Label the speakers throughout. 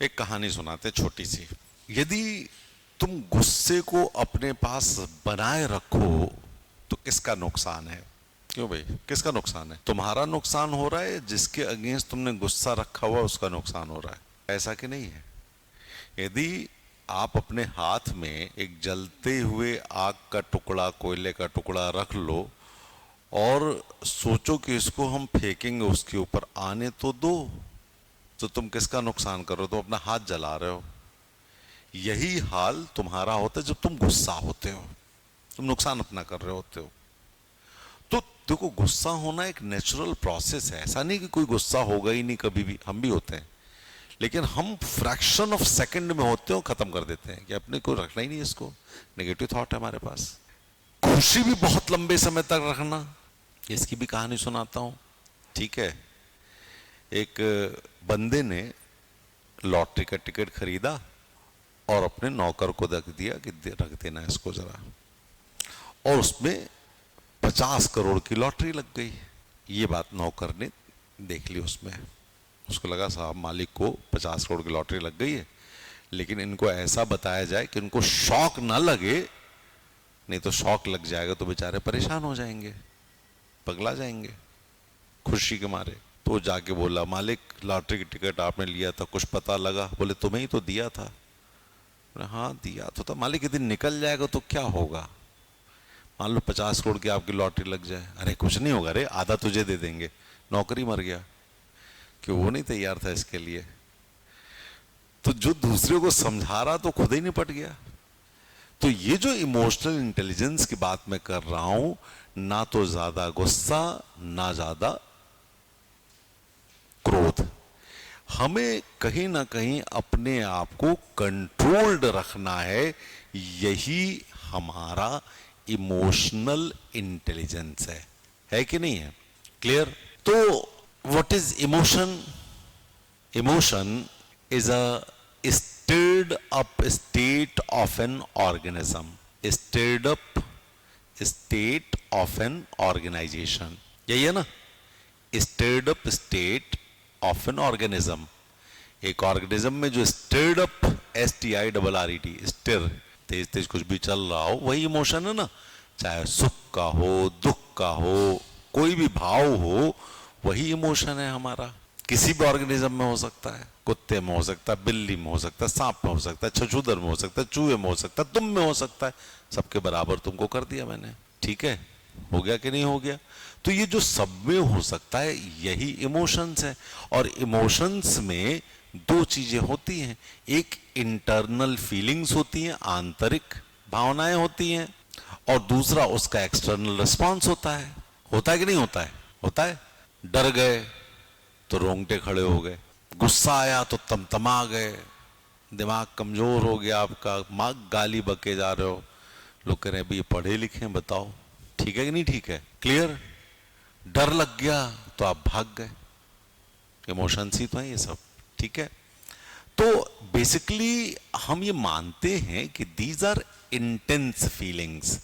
Speaker 1: एक कहानी सुनाते छोटी सी। यदि तुम गुस्से को अपने पास बनाए रखो तो किसका नुकसान है? क्यों भाई, किसका नुकसान है? तुम्हारा नुकसान हो रहा है, जिसके अगेंस्ट तुमने गुस्सा रखा हुआ उसका नुकसान हो रहा है। ऐसा कि नहीं है? यदि आप अपने हाथ में एक जलते हुए आग का टुकड़ा, कोयले का टुकड़ा रख लो और सोचो कि इसको हम फेंकेंगे उसके ऊपर, आने तो दो, तो तुम किसका नुकसान कर रहे हो? तुम अपना हाथ जला रहे हो। यही हाल तुम्हारा होता है जब तुम गुस्सा होते हो, तुम नुकसान अपना कर रहे होते हो। तो देखो, गुस्सा होना एक नेचुरल प्रोसेस है। ऐसा नहीं कि कोई गुस्सा होगा ही नहीं, कभी भी हम भी होते हैं, लेकिन हम फ्रैक्शन ऑफ सेकंड में होते हो, खत्म कर देते हैं कि अपने को रखना ही नहीं इसको। नेगेटिव थॉट है हमारे पास। खुशी भी बहुत लंबे समय तक रखना, इसकी भी कहानी सुनाता हूं, ठीक है। एक बंदे ने लॉटरी का टिकट खरीदा और अपने नौकर को रख दिया कि रख देना इसको जरा, और उसमें 50 करोड़ की लॉटरी लग गई। ये बात नौकर ने देख ली उसमें। उसको लगा साहब मालिक को 50 करोड़ की लॉटरी लग गई है, लेकिन इनको ऐसा बताया जाए कि इनको शौक ना लगे, नहीं तो शौक लग जाएगा तो बेचारे परेशान हो जाएंगे, पगला जाएंगे खुशी के मारे। तो जाके बोला, मालिक लॉटरी की टिकट आपने लिया था, कुछ पता लगा? बोले तुम्हें ही तो दिया था। हाँ दिया तो था मालिक, यदि निकल जाएगा तो क्या होगा? मान लो 50 करोड़ की आपकी लॉटरी लग जाए। अरे कुछ नहीं होगा रे, आधा तुझे दे देंगे। नौकरी मर गया कि वो नहीं तैयार था इसके लिए। तो जो दूसरे को समझा रहा तो खुद ही निपट गया। तो ये जो इमोशनल इंटेलिजेंस की बात मैं कर रहा हूं, ना तो ज्यादा गुस्सा ना ज्यादा क्रोध, हमें कहीं ना कहीं अपने आप को कंट्रोल्ड रखना है। यही हमारा इमोशनल इंटेलिजेंस है कि नहीं है? क्लियर? तो what is emotion? Emotion is a stirred up state of an organism. Stirred up state of an organization, यही है ना? Stirred up state of an organism. एक ऑर्गेनिज्म में जो स्टिर्ड अप, STIRRED, स्टिर, तेज तेज कुछ भी चल रहा हो, वही इमोशन है ना। चाहे सुख का हो, दुख का हो, कोई भी भाव हो, वही इमोशन है हमारा। किसी भी ऑर्गेनिज्म में हो सकता है, कुत्ते में हो सकता है, बिल्ली में हो सकता है, सांप में हो सकता है, छछूदर में हो सकता है, चूहे में हो सकता है, तुम में हो सकता है। सबके बराबर तुमको कर दिया मैंने, ठीक है? हो गया कि नहीं हो गया? तो ये जो सब में हो सकता है, यही इमोशंस है। और इमोशंस में दो चीजें होती हैं, एक इंटरनल फीलिंग्स होती हैं, आंतरिक भावनाएं होती हैं, और दूसरा उसका एक्सटर्नल रिस्पॉन्स होता है। होता है कि नहीं होता है? होता है। डर गए तो रोंगटे खड़े हो गए, गुस्सा आया तो तमतमा गए, दिमाग कमजोर हो गया आपका, माँ गाली बके जा रहे हो, लोग कह रहे हैं भाई पढ़े लिखे हैं, बताओ ठीक है कि नहीं ठीक है? क्लियर? डर लग गया तो आप भाग गए। इमोशंस ही तो है ये सब, ठीक है? तो बेसिकली हम ये मानते हैं कि दीज आर इंटेंस फीलिंग्स।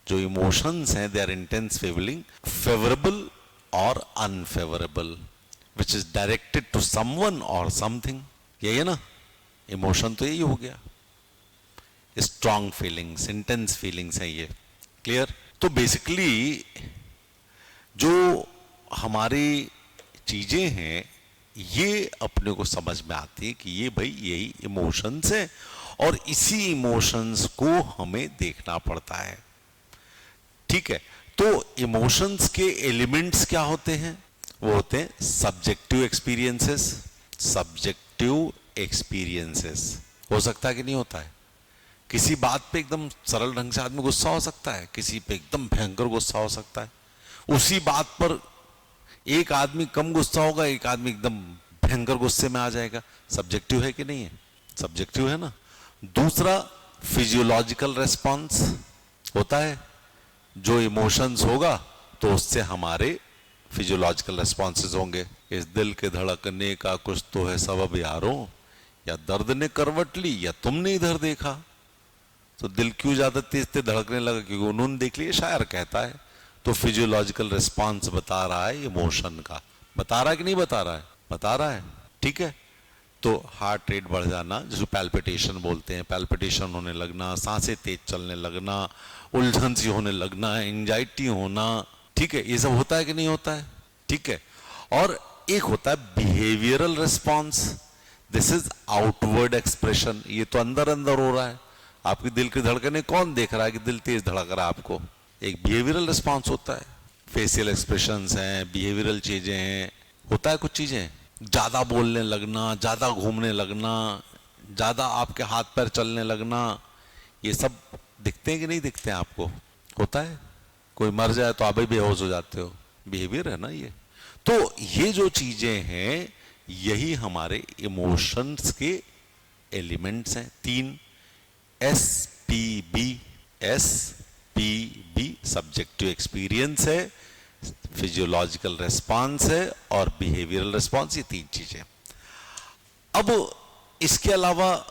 Speaker 1: जो इमोशंस हैं, they are intense feeling, favourable और unfavourable, which is directed to someone और समथिंग। यही है ना? इमोशन तो यही हो गया, स्ट्रॉन्ग फीलिंग्स, इंटेंस फीलिंग्स हैं ये। क्लियर? तो बेसिकली जो हमारी चीजें हैं, ये अपने को समझ में आती है कि ये भाई यही इमोशंस है, और इसी इमोशंस को हमें देखना पड़ता है, ठीक है? तो इमोशंस के एलिमेंट्स क्या होते हैं? वो होते हैं सब्जेक्टिव एक्सपीरियंसेस। सब्जेक्टिव एक्सपीरियंसेस हो सकता है कि नहीं होता है? किसी बात पे एकदम सरल ढंग से आदमी गुस्सा हो सकता है, किसी पे एकदम भयंकर गुस्सा हो सकता है। उसी बात पर एक आदमी कम गुस्सा होगा, एक आदमी एकदम भयंकर गुस्से में आ जाएगा। सब्जेक्टिव है कि नहीं है? सब्जेक्टिव है ना। दूसरा, फिजियोलॉजिकल रेस्पॉन्स होता है। जो इमोशंस होगा तो उससे हमारे फिजियोलॉजिकल रेस्पॉन्सेज होंगे। इस दिल के धड़कने का कुछ तो है सबब यारों, या दर्द ने करवट ली या तुमने इधर देखा। तो दिल क्यों ज्यादा तेज तेज धड़कने लगा? क्योंकि उन्होंने देख लिया, शायर कहता है। तो फिजियोलॉजिकल रिस्पांस बता रहा है इमोशन का। बता रहा है कि नहीं बता रहा है? बता रहा है, ठीक है? तो हार्ट रेट बढ़ जाना, जिसको पैल्पिटेशन बोलते हैं, पैल्पिटेशन होने लगना, सांसें तेज चलने लगना, उलझन सी होने लगना, एंजाइटी होना, ठीक है, ये सब होता है कि नहीं होता है? ठीक है। और एक होता है behavioural response, this is outward expression, ये तो अंदर अंदर हो रहा है, आपकी दिल की धड़कनें कौन देख रहा है कि दिल तेज धड़क रहा है आपको? एक बिहेवियरल रिस्पॉन्स होता है, फेशियल एक्सप्रेशंस हैं, बिहेवियरल चीजें हैं, होता है कुछ चीजें, ज्यादा बोलने लगना, ज्यादा घूमने लगना, ज्यादा आपके हाथ पैर चलने लगना, ये सब दिखते हैं कि नहीं दिखते हैं आपको? होता है। कोई मर जाए तो आप भी बेहोश हो जाते हो, बिहेवियर है ना ये। तो ये जो चीजें हैं यही हमारे इमोशंस के एलिमेंट्स हैं। 3 SPB, SPB सब्जेक्टिव एक्सपीरियंस है, फिजियोलॉजिकल रेस्पॉन्स है और बिहेवियरल रेस्पॉन्स, ये 3 चीजें। अब इसके अलावा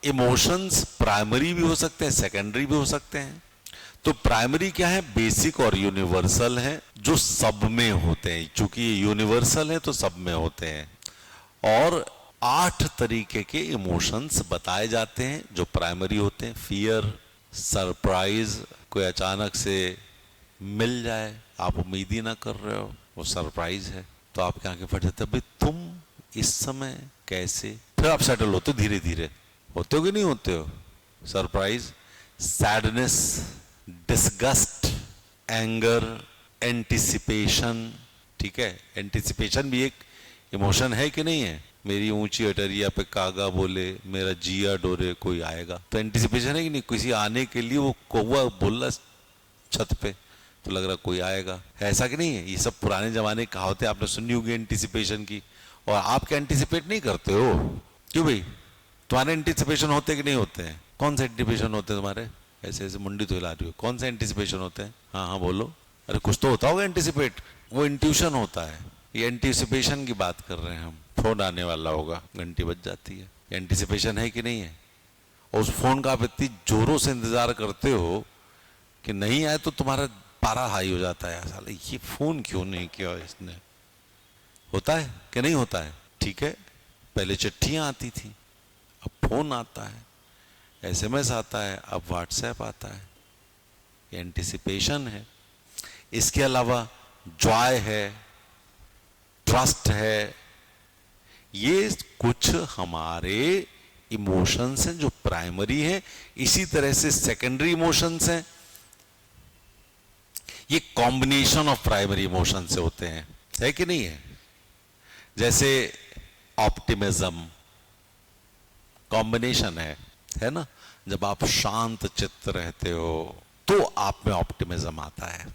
Speaker 1: इमोशंस प्राइमरी भी हो सकते हैं, सेकेंडरी भी हो सकते हैं। तो प्राइमरी क्या है? बेसिक और यूनिवर्सल है, जो सब में होते हैं, चूंकि ये यूनिवर्सल है तो सब में होते हैं। और 8 तरीके के इमोशंस बताए जाते हैं जो प्राइमरी होते हैं। फियर, सरप्राइज, कोई अचानक से मिल जाए, आप उम्मीद ही ना कर रहे हो, वो सरप्राइज है, तो आपके आंखें फट जाते हैं, भाई तुम इस समय कैसे? फिर आप सेटल होते हो धीरे धीरे, होते हो कि नहीं होते हो? Surprise, sadness, disgust, anger, anticipation, ठीक है, एंटिसिपेशन भी एक इमोशन है कि नहीं है? मेरी ऊंची अटरिया पे कागा बोले, मेरा जिया डोरे, कोई आएगा, तो एंटिसिपेशन है कि नहीं? किसी आने के लिए वो कौवा बोल रहा छत पे, तो लग रहा कोई आएगा, है ऐसा कि नहीं है? ये सब पुराने जमाने की कहावतें आपने सुनी होगी एंटिसिपेशन की। और आप क्या एंटिसिपेट नहीं करते हो? क्यों भाई, तुम्हारे एंटिसिपेशन होते कि नहीं होते हैं? कौन से एंटिसिपेशन होते हैं तुम्हारे? ऐसे ऐसे मुंडी तो हिला रही हो, कौन से एंटिसिपेशन होते हैं? हाँ हाँ बोलो, अरे कुछ तो होता होगा एंटिसिपेट, वो इंट्यूशन होता है। ये एंटिसिपेशन की बात कर रहे हैं हम। फोन आने वाला होगा, घंटी बज जाती है, एंटिसिपेशन है कि नहीं है? और उस फोन का आप इतनी जोरों से इंतजार करते हो कि नहीं आए तो तुम्हारा पारा हाई हो जाता है, साले ये फोन क्यों नहीं किया इसने। होता है कि नहीं होता है? ठीक है, पहले चिट्ठियां आती थी, अब फोन आता है, SMS आता है, अब व्हाट्सएप आता है, ये एंटिसिपेशन है। इसके अलावा जॉय है, ट्रस्ट है, ये कुछ हमारे इमोशंस हैं जो प्राइमरी है। इसी तरह से सेकेंडरी इमोशंस हैं, ये कॉम्बिनेशन ऑफ प्राइमरी इमोशन से होते हैं, है कि नहीं है? जैसे ऑप्टिमिज्म कॉम्बिनेशन है ना? जब आप शांत चित्त रहते हो तो आप में ऑप्टिमिज्म आता है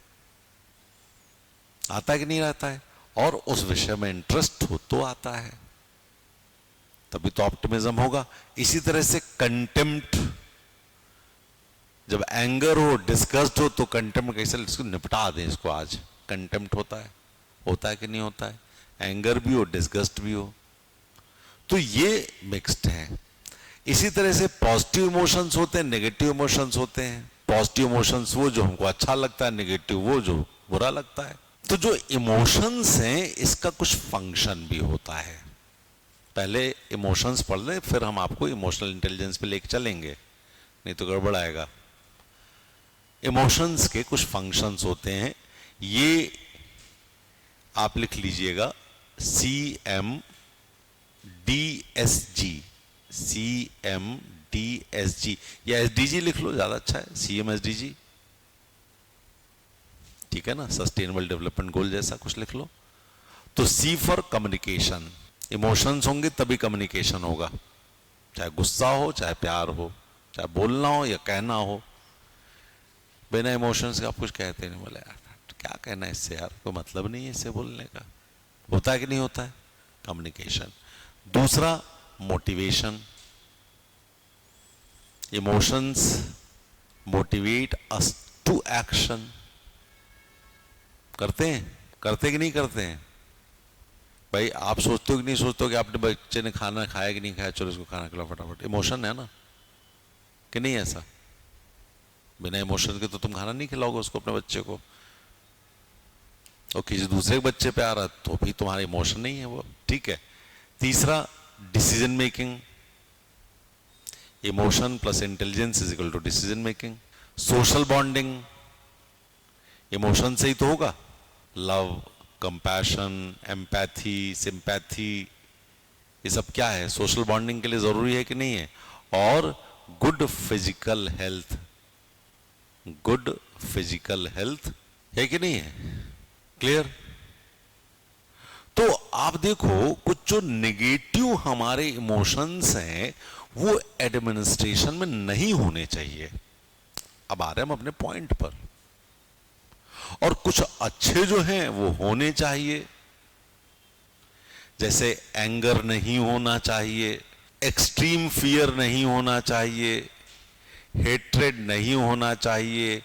Speaker 1: कि नहीं आता है? और उस विषय में इंटरेस्ट हो तो आता है, तभी तो ऑप्टिमिज्म होगा। इसी तरह से कंटेम्प्ट, जब एंगर हो, डिस्गस्ट हो, तो कंटेम्प्ट कैसे इसको निपटा दें, इसको आज, कंटेम्प्ट होता है कि नहीं होता है? एंगर भी हो, डिस्गस्ट भी हो, तो ये मिक्स्ड है। इसी तरह से पॉजिटिव इमोशंस होते हैं, नेगेटिव इमोशंस होते हैं। पॉजिटिव इमोशंस वो जो हमको अच्छा लगता है, नेगेटिव वो जो बुरा लगता है। तो जो इमोशंस हैं इसका कुछ फंक्शन भी होता है। पहले इमोशंस पढ़ लें, फिर हम आपको इमोशनल इंटेलिजेंस पे लेके चलेंगे, नहीं तो गड़बड़ आएगा। इमोशंस के कुछ फंक्शंस होते हैं, ये आप लिख लीजिएगा, CMDSG, CMDSG, या SDG लिख लो, ज्यादा अच्छा है, CMSDG, ठीक है ना, सस्टेनेबल डेवलपमेंट गोल जैसा कुछ लिख लो। तो C फॉर कम्युनिकेशन, इमोशंस होंगे तभी कम्युनिकेशन होगा, चाहे गुस्सा हो, चाहे प्यार हो, चाहे बोलना हो या कहना हो। बिना इमोशंस के आप कुछ कहते नहीं, बोले यार क्या कहना है इससे, यार कोई मतलब नहीं है इससे बोलने का। होता है कि नहीं होता है? कम्युनिकेशन। दूसरा motivation, emotions motivate us to action. करते कि नहीं करते हैं? भाई आप सोचते हो कि नहीं सोचते हो कि आपने बच्चे ने खाना खाया कि नहीं खाया, चलो इसको खाना खिलाओ फटाफट, इमोशन है ना कि नहीं? ऐसा बिना इमोशन के तो तुम खाना नहीं खिलाओगे उसको, अपने बच्चे को। और किसी दूसरे के बच्चे पे आ रहा तो भी तुम्हारा इमोशन नहीं है वो, ठीक है। तीसरा decision making, emotion plus intelligence is equal to decision making. Social bonding, emotion से ही तो होगा, लव, कंपैशन, एम्पैथी, सिंपैथी, ये सब क्या है, सोशल बॉन्डिंग के लिए जरूरी है कि नहीं है। और good physical health, good physical health है कि नहीं है, क्लियर। तो आप देखो कुछ जो नेगेटिव हमारे इमोशंस हैं वो एडमिनिस्ट्रेशन में नहीं होने चाहिए। अब आ रहे हम अपने पॉइंट पर। और कुछ अच्छे जो हैं वो होने चाहिए, जैसे एंगर नहीं होना चाहिए, एक्सट्रीम फियर नहीं होना चाहिए, हेट्रेड नहीं होना चाहिए,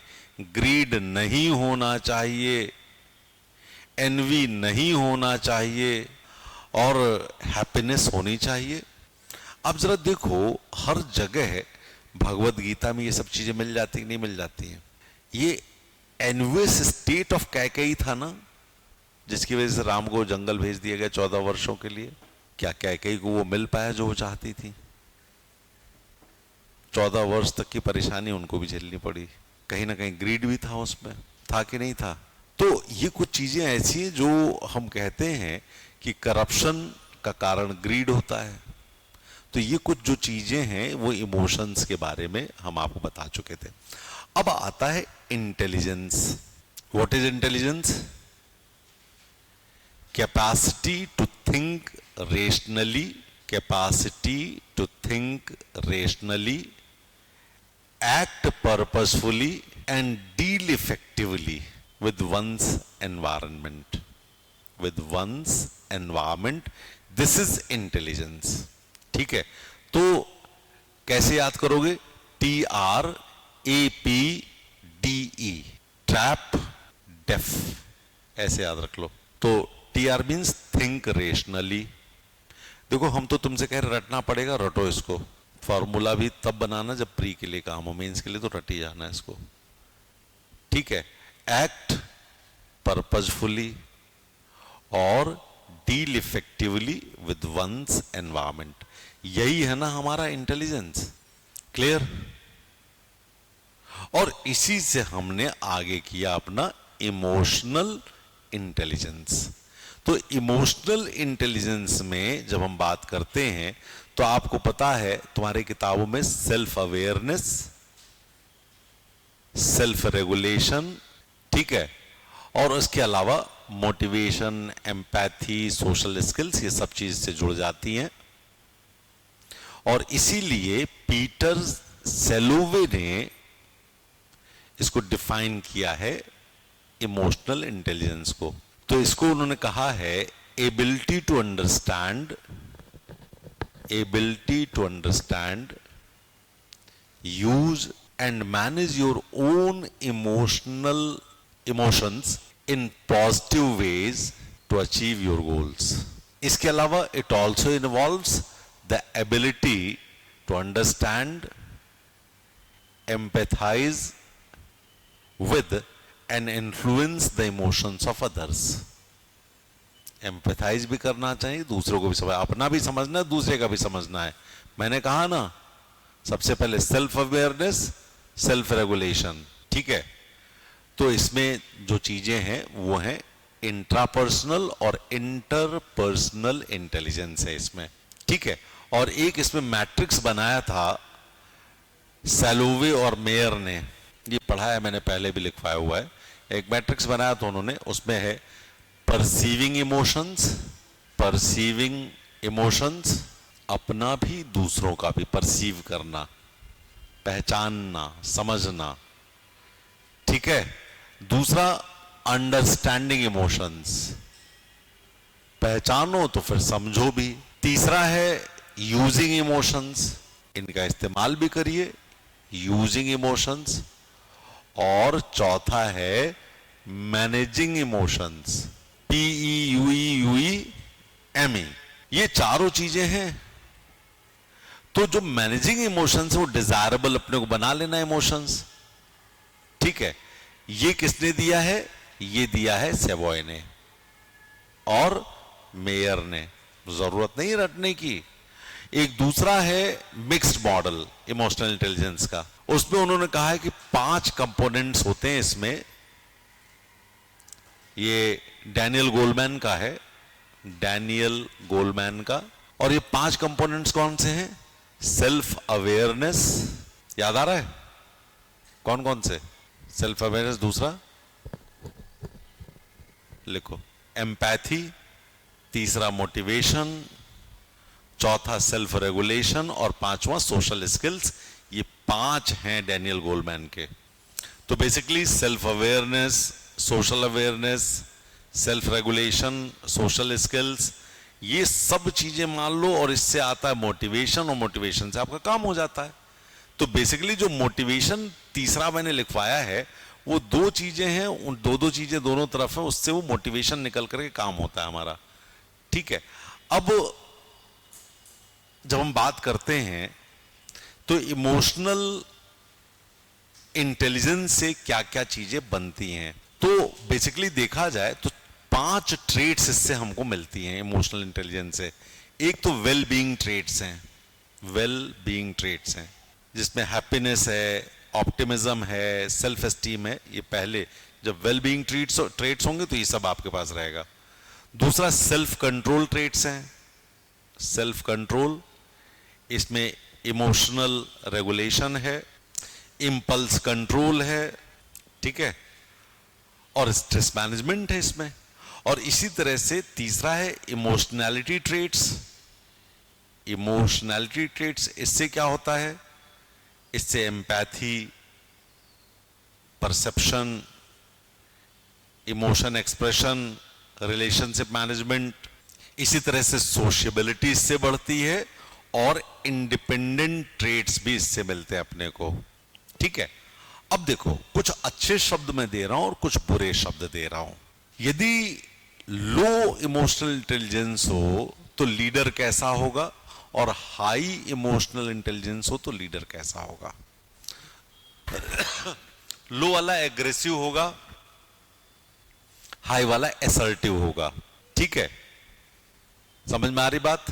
Speaker 1: ग्रीड नहीं होना चाहिए, एनवी नहीं होना चाहिए, और हैप्पीनेस होनी चाहिए। अब जरा देखो हर जगह भगवत गीता में ये सब चीजें मिल जाती कि नहीं मिल जाती हैं। ये एनवियस स्टेट ऑफ कैकेयी था ना, जिसकी वजह से राम को जंगल भेज दिया गया 14 वर्षों के लिए। क्या कैकेयी को वो मिल पाया जो वो चाहती थी? 14 वर्ष तक की परेशानी उनको भी झेलनी पड़ी। कहीं ना कहीं ग्रीड भी था उसमें, था कि नहीं था? तो ये कुछ चीजें ऐसी हैं जो हम कहते हैं कि करप्शन का कारण ग्रीड होता है। तो ये कुछ जो चीजें हैं वो इमोशंस के बारे में हम आपको बता चुके थे। अब आता है intelligence. What is intelligence? Capacity to think rationally, capacity to think rationally, act purposefully and deal effectively with one's environment. With one's environment, this is intelligence. ठीक है, तो कैसे याद करोगे? TRAPDE, ट्रैप डेफ, ऐसे याद रख लो। तो TR मीन्स थिंक रेशनली। देखो हम तो तुमसे कह रहे रटना पड़ेगा, रटो इसको। फॉर्मूला भी तब बनाना जब प्री के लिए काम हो, मेंस के लिए तो रट ही जाना है इसको, ठीक है। एक्ट पर्पजफुली और deal effectively with one's environment, यही है ना हमारा इंटेलिजेंस, क्लियर। और इसी से हमने आगे किया अपना इमोशनल इंटेलिजेंस। तो इमोशनल इंटेलिजेंस में जब हम बात करते हैं तो आपको पता है तुम्हारी किताबों में सेल्फ अवेयरनेस, सेल्फ रेगुलेशन, ठीक है, और उसके अलावा मोटिवेशन, एम्पैथी, सोशल स्किल्स, ये सब चीज से जुड़ जाती हैं। और इसीलिए पीटर सेलोवे ने इसको डिफाइन किया है इमोशनल इंटेलिजेंस को। तो इसको उन्होंने कहा है ability to understand, ability to understand, use and manage your own emotions in positive ways to achieve your goals. इसके अलावा it also involves the ability to understand, empathize with and influence the emotions of others. Empathise भी करना चाहिए, दूसरों को भी समझ, अपना भी समझना है, दूसरे का भी समझना है। मैंने कहा ना सबसे पहले सेल्फ अवेयरनेस, सेल्फ रेगुलेशन, ठीक है। तो इसमें जो चीजें हैं वो हैं इंट्रापर्सनल और इंटरपर्सनल इंटेलिजेंस है इसमें, ठीक है। और एक इसमें मैट्रिक्स बनाया था सैलोवे और मेयर ने, ये पढ़ा है मैंने, पहले भी लिखवाया हुआ है। एक मैट्रिक्स बनाया था उन्होंने, उसमें है परसीविंग इमोशंस, परसीविंग इमोशंस, अपना भी दूसरों का भी परसीव करना, पहचानना, समझना, ठीक है। दूसरा अंडरस्टैंडिंग इमोशंस, पहचानो तो फिर समझो भी। तीसरा है यूजिंग इमोशंस, इनका इस्तेमाल भी करिए, यूजिंग इमोशंस। और चौथा है मैनेजिंग इमोशंस, PEUEUEME। ये चारों चीजें हैं। तो जो मैनेजिंग इमोशंस है वो डिजायरेबल अपने को बना लेना इमोशंस, ठीक है। ये किसने दिया है? ये दिया है सेवॉय ने और मेयर ने। जरूरत नहीं रटने की, एक दूसरा है मिक्स्ड मॉडल इमोशनल इंटेलिजेंस का। उसमें उन्होंने कहा है कि 5 कंपोनेंट्स होते हैं इसमें। ये डैनियल गोलमैन का है, डैनियल गोलमैन का। और ये 5 कंपोनेंट्स कौन से हैं? सेल्फ अवेयरनेस, याद आ रहा है कौन कौन से? सेल्फ अवेयरनेस, दूसरा लिखो एम्पैथी, तीसरा मोटिवेशन, चौथा सेल्फ रेगुलेशन और पांचवा सोशल स्किल्स। ये 5 हैं डैनियल गोलमैन के। तो basically self awareness, social awareness, self regulation, social skills, ये सब चीजें मान लो और इससे आता है मोटिवेशन और मोटिवेशन से आपका काम हो जाता है। तो बेसिकली जो मोटिवेशन तीसरा मैंने लिखवाया है वो 2 चीजें हैं, उन दो चीजें दोनों तरफ है, उससे वो मोटिवेशन निकल करके काम होता है हमारा। ठीक है, अब जब हम बात करते हैं तो इमोशनल इंटेलिजेंस से क्या क्या चीजें बनती हैं, तो बेसिकली देखा जाए तो 5 ट्रेट्स इससे हमको मिलती हैं इमोशनल इंटेलिजेंस से। एक तो वेल बीइंग ट्रेट्स हैं, वेल बीइंग ट्रेट्स हैं जिसमें हैप्पीनेस है, ऑप्टिमिज्म है, सेल्फ एस्टीम है। ये पहले जब वेल बीइंग ट्रेट्स होंगे तो ये सब आपके पास रहेगा। दूसरा सेल्फ कंट्रोल ट्रेट्स हैं, सेल्फ कंट्रोल, इसमें इमोशनल रेगुलेशन है, इंपल्स कंट्रोल है, ठीक है, और स्ट्रेस मैनेजमेंट है इसमें। और इसी तरह से तीसरा है इमोशनैलिटी ट्रेट्स। इमोशनैलिटी ट्रेट्स, इससे क्या होता है? इससे empathy, perception, emotion expression, relationship management, इसी तरह से सोशियबिलिटी इससे बढ़ती है और इंडिपेंडेंट ट्रेट्स भी इससे मिलते हैं अपने को। ठीक है, अब देखो कुछ अच्छे शब्द मैं दे रहा हूं और कुछ बुरे शब्द दे रहा हूं। यदि लो इमोशनल इंटेलिजेंस हो तो लीडर कैसा होगा, और हाई इमोशनल इंटेलिजेंस हो तो लीडर कैसा होगा? लो वाला एग्रेसिव होगा, हाई वाला असर्टिव होगा। ठीक है, समझ में आ रही बात?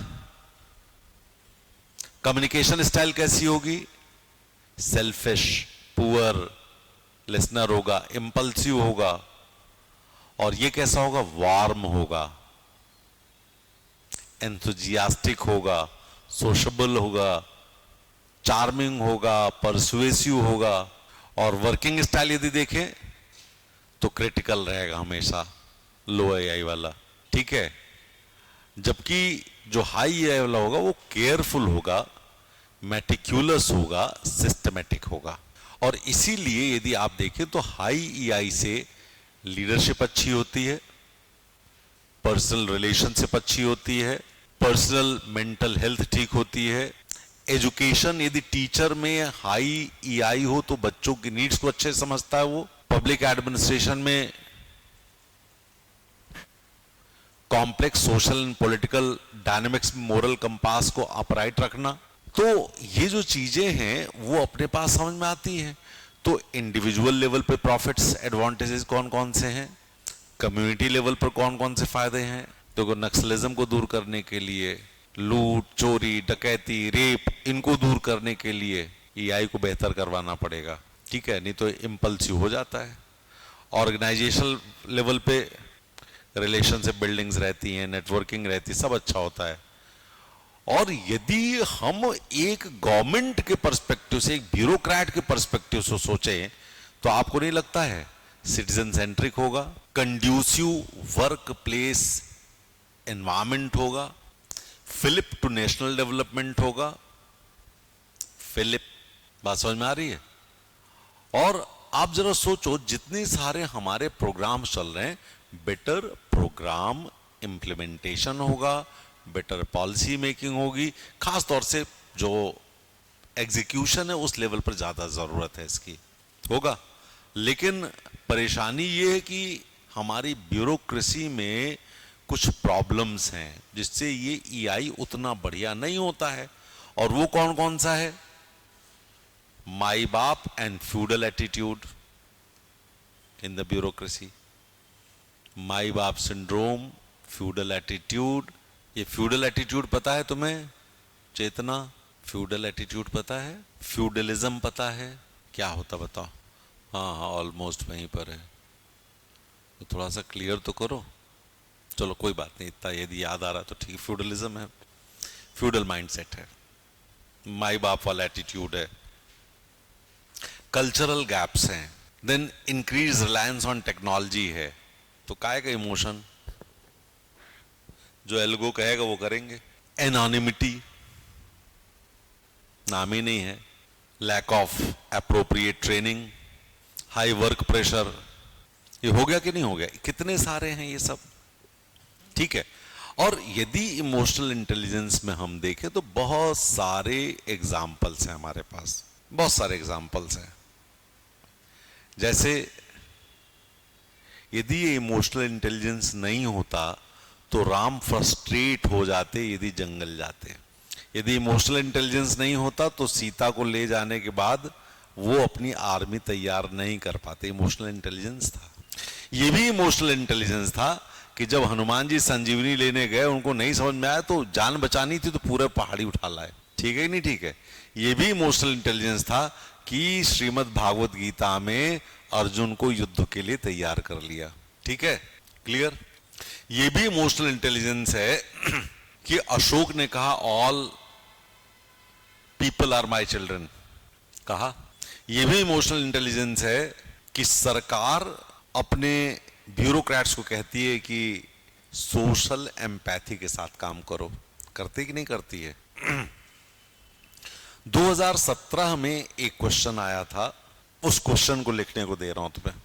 Speaker 1: कम्युनिकेशन स्टाइल कैसी होगी? सेल्फिश, पुअर लिसनर होगा, इंपल्सिव होगा। और ये कैसा होगा? वार्म होगा, एंथुजियास्टिक होगा, सोशल होगा, चार्मिंग होगा, परसुएसिव होगा। और वर्किंग स्टाइल यदि देखें तो क्रिटिकल रहेगा हमेशा, लो एआई वाला। ठीक है, जबकि जो हाई एआई वाला होगा वो केयरफुल होगा, मेटिक्यूलस होगा, सिस्टमेटिक होगा। और इसीलिए यदि आप देखें तो हाई ईआई से लीडरशिप अच्छी होती है, पर्सनल रिलेशनशिप अच्छी होती है, पर्सनल मेंटल हेल्थ ठीक होती है। एजुकेशन, यदि टीचर में हाई ईआई हो तो बच्चों की नीड्स को अच्छे समझता है वो। पब्लिक एडमिनिस्ट्रेशन में complex social and political dynamics में मोरल कंपास को अपराइट रखना। तो ये जो चीजें हैं वो अपने पास समझ में आती हैं। तो इंडिविजुअल लेवल पे प्रॉफिट्स एडवांटेजेस कौन कौन से हैं, कम्युनिटी लेवल पर कौन कौन से फायदे हैं। तो नक्सलिज्म को दूर करने के लिए, लूट, चोरी, डकैती, रेप, इनको दूर करने के लिए ईआई को बेहतर करवाना पड़ेगा। ठीक है, नहीं तो इंपल्सिव हो जाता है। ऑर्गेनाइजेशन लेवल पे रिलेशनशिप बिल्डिंग्स रहती हैं, नेटवर्किंग रहती है, सब अच्छा होता है। और यदि हम एक गवर्नमेंट के पर्सपेक्टिव से, एक ब्यूरोक्रेट के पर्सपेक्टिव से सोचें तो आपको नहीं लगता है सिटीजन सेंट्रिक होगा, कंड्यूसिव वर्क प्लेस एनवायरमेंट होगा, फिलिप टू नेशनल डेवलपमेंट होगा। फिलिप, बात समझ में आ रही है? और आप जरा सोचो, जितने सारे हमारे प्रोग्राम चल रहे हैं, बेटर प्रोग्राम इंप्लीमेंटेशन होगा, बेटर पॉलिसी मेकिंग होगी, खास तौर से जो एग्जीक्यूशन है उस लेवल पर ज्यादा जरूरत है इसकी, होगा। लेकिन परेशानी ये है कि हमारी ब्यूरोक्रेसी में कुछ प्रॉब्लम्स हैं जिससे ये ईआई उतना बढ़िया नहीं होता है। और वो कौन कौन सा है? माई बाप and feudal attitude in the bureaucracy, माई बाप सिंड्रोम, फ्यूडल एटीट्यूड। ये फ्यूडल एटीट्यूड पता है तुम्हें? चेतना, फ्यूडल एटीट्यूड पता है, फ्यूडलिज्म पता है, क्या होता बताओ? हाँ हाँ, ऑलमोस्ट वहीं पर है, तो थोड़ा सा क्लियर तो करो। चलो कोई बात नहीं, इतना यदि याद आ रहा तो ठीक। फ्यूडलिज्म है, फ्यूडल माइंडसेट है, माई बाप वाला एटीट्यूड है, कल्चरल गैप्स हैं, then increase reliance on technology है। तो काय का इमोशन, जो एल्गो कहेगा वो करेंगे। एनोनिमिटी, नाम ही नहीं है। Lack of appropriate training, high work pressure, ये हो गया कि नहीं हो गया? कितने सारे हैं ये सब, ठीक है। और यदि इमोशनल इंटेलिजेंस में हम देखें तो बहुत सारे एग्जाम्पल्स हैं हमारे पास, बहुत सारे एग्जाम्पल्स हैं। जैसे यदि ये इमोशनल इंटेलिजेंस नहीं होता तो राम फ्रस्ट्रेट हो जाते यदि जंगल जाते। यदि इमोशनल इंटेलिजेंस नहीं होता तो सीता को ले जाने के बाद वो अपनी आर्मी तैयार नहीं कर पाते। इमोशनल इंटेलिजेंस था। ये भी इमोशनल इंटेलिजेंस था कि जब हनुमान जी संजीवनी लेने गए, उनको नहीं समझ में आया तो जान बचानी थी तो पूरे पहाड़ी उठा लाए, ठीक है नहीं ठीक है? ये भी इमोशनल इंटेलिजेंस था कि श्रीमद् भागवत गीता में अर्जुन को युद्ध के लिए तैयार कर लिया, ठीक है, क्लियर। ये भी इमोशनल इंटेलिजेंस है कि अशोक ने कहा all people are my children, कहा। यह भी इमोशनल इंटेलिजेंस है कि सरकार अपने ब्यूरोक्रेट्स को कहती है कि सोशल एम्पैथी के साथ काम करो, करती कि नहीं करती है? 2017 में एक क्वेश्चन आया था, उस क्वेश्चन को लिखने को दे रहा हूं तुम्हें।